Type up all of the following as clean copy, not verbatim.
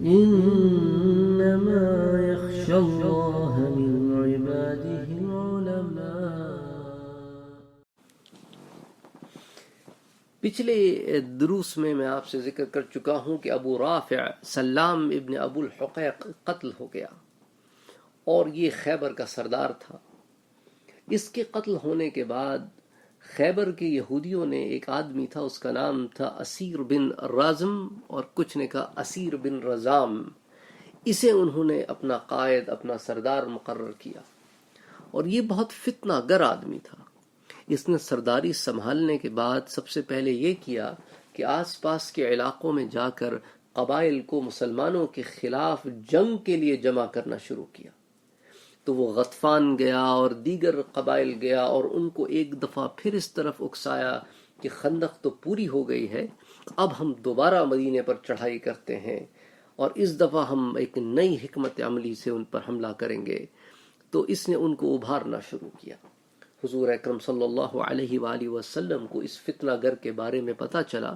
إنما يخشى الله من عباده العلماء. پچھلے دروس میں آپ سے ذکر کر چکا ہوں کہ ابو رافع سلام ابن ابو الحقیق قتل ہو گیا، اور یہ خیبر کا سردار تھا۔ اس کے قتل ہونے کے بعد خیبر کے یہودیوں نے ایک آدمی تھا، اس کا نام تھا اسیر بن رازم، اور کچھ نے کہا اسیر بن رزام، اسے انہوں نے اپنا قائد، اپنا سردار مقرر کیا، اور یہ بہت فتنہ گر آدمی تھا۔ اس نے سرداری سنبھالنے کے بعد سب سے پہلے یہ کیا کہ آس پاس کے علاقوں میں جا کر قبائل کو مسلمانوں کے خلاف جنگ کے لیے جمع کرنا شروع کیا۔ تو وہ غطفان گیا اور دیگر قبائل گیا، اور ان کو ایک دفعہ پھر اس طرف اکسایا کہ خندق تو پوری ہو گئی ہے، اب ہم دوبارہ مدینے پر چڑھائی کرتے ہیں، اور اس دفعہ ہم ایک نئی حکمت عملی سے ان پر حملہ کریں گے۔ تو اس نے ان کو ابھارنا شروع کیا۔ حضور اکرم صلی اللہ علیہ وآلہ وسلم کو اس فتنہ گر کے بارے میں پتہ چلا،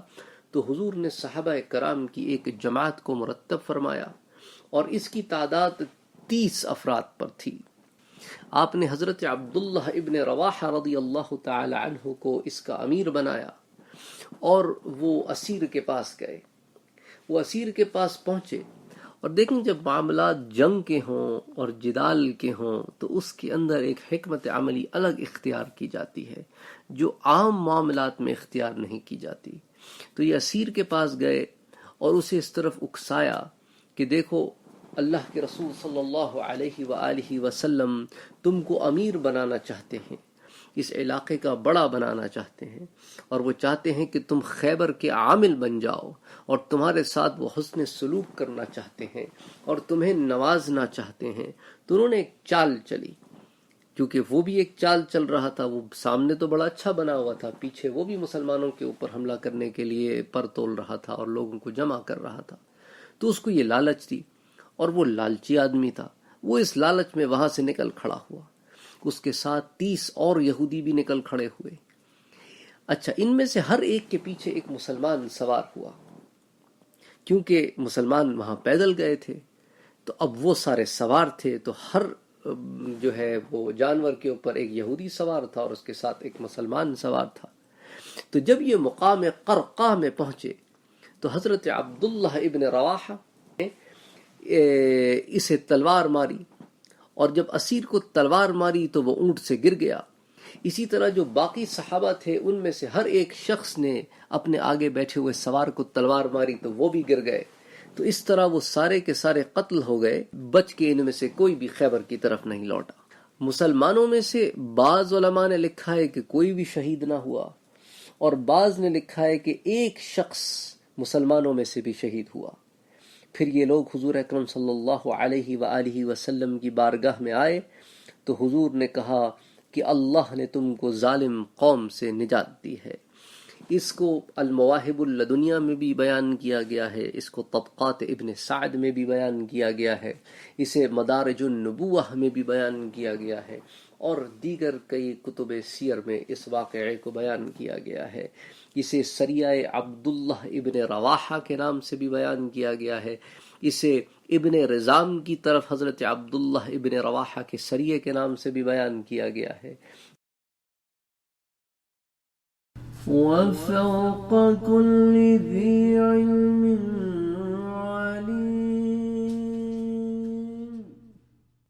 تو حضور نے صحابہ کرام کی ایک جماعت کو مرتب فرمایا، اور اس کی تعداد 30 افراد پر تھی۔ آپ نے حضرت عبداللہ ابن رواحہ رضی اللہ تعالی عنہ کو اس کا امیر بنایا، اور وہ اسیر کے پاس گئے۔ وہ اسیر کے پاس پہنچے، اور دیکھیں جب معاملات جنگ کے ہوں اور جدال کے ہوں تو اس کے اندر ایک حکمت عملی الگ اختیار کی جاتی ہے جو عام معاملات میں اختیار نہیں کی جاتی۔ تو یہ اسیر کے پاس گئے اور اسے اس طرف اکسایا کہ دیکھو، اللہ کے رسول صلی اللہ علیہ وآلہ وسلم تم کو امیر بنانا چاہتے ہیں، اس علاقے کا بڑا بنانا چاہتے ہیں، اور وہ چاہتے ہیں کہ تم خیبر کے عامل بن جاؤ، اور تمہارے ساتھ وہ حسن سلوک کرنا چاہتے ہیں اور تمہیں نوازنا چاہتے ہیں۔ تو انہوں نے ایک چال چلی، کیونکہ وہ بھی ایک چال چل رہا تھا، وہ سامنے تو بڑا اچھا بنا ہوا تھا، پیچھے وہ بھی مسلمانوں کے اوپر حملہ کرنے کے لیے پر تول رہا تھا اور لوگوں کو جمع کر رہا تھا۔ تو اس کو یہ لالچ تھی، اور وہ لالچی آدمی تھا، وہ اس لالچ میں وہاں سے نکل کھڑا ہوا۔ اس کے ساتھ 30 اور یہودی بھی نکل کھڑے ہوئے۔ اچھا، ان میں سے ہر ایک کے پیچھے ایک مسلمان سوار ہوا، کیونکہ مسلمان وہاں پیدل گئے تھے، تو اب وہ سارے سوار تھے، تو ہر جو ہے وہ جانور کے اوپر ایک یہودی سوار تھا اور اس کے ساتھ ایک مسلمان سوار تھا۔ تو جب یہ مقام قرقہ میں پہنچے تو حضرت عبداللہ ابن رواحہ نے اسے تلوار ماری، اور جب اسیر کو تلوار ماری تو وہ اونٹ سے گر گیا۔ اسی طرح جو باقی صحابہ تھے ان میں سے ہر ایک شخص نے اپنے آگے بیٹھے ہوئے سوار کو تلوار ماری تو وہ بھی گر گئے۔ تو اس طرح وہ سارے کے سارے قتل ہو گئے، بچ کے ان میں سے کوئی بھی خیبر کی طرف نہیں لوٹا۔ مسلمانوں میں سے بعض علماء نے لکھا ہے کہ کوئی بھی شہید نہ ہوا، اور بعض نے لکھا ہے کہ ایک شخص مسلمانوں میں سے بھی شہید ہوا۔ پھر یہ لوگ حضور اکرم صلی اللہ علیہ وآلہ وسلم کی بارگاہ میں آئے تو حضور نے کہا کہ اللہ نے تم کو ظالم قوم سے نجات دی ہے۔ اس کو المواہب اللدنیہ میں بھی بیان کیا گیا ہے، اس کو طبقات ابن سعد میں بھی بیان کیا گیا ہے، اسے مدارج النبوہ میں بھی بیان کیا گیا ہے، اور دیگر کئی کتب سیر میں اس واقعے کو بیان کیا گیا ہے۔ اسے سریہ عبداللہ ابن رواحہ کے نام سے بھی بیان کیا گیا ہے، اسے ابن رزام کی طرف حضرت عبداللہ ابن رواحہ کے سریے کے نام سے بھی بیان کیا گیا ہے۔ وفوق كل ذي علم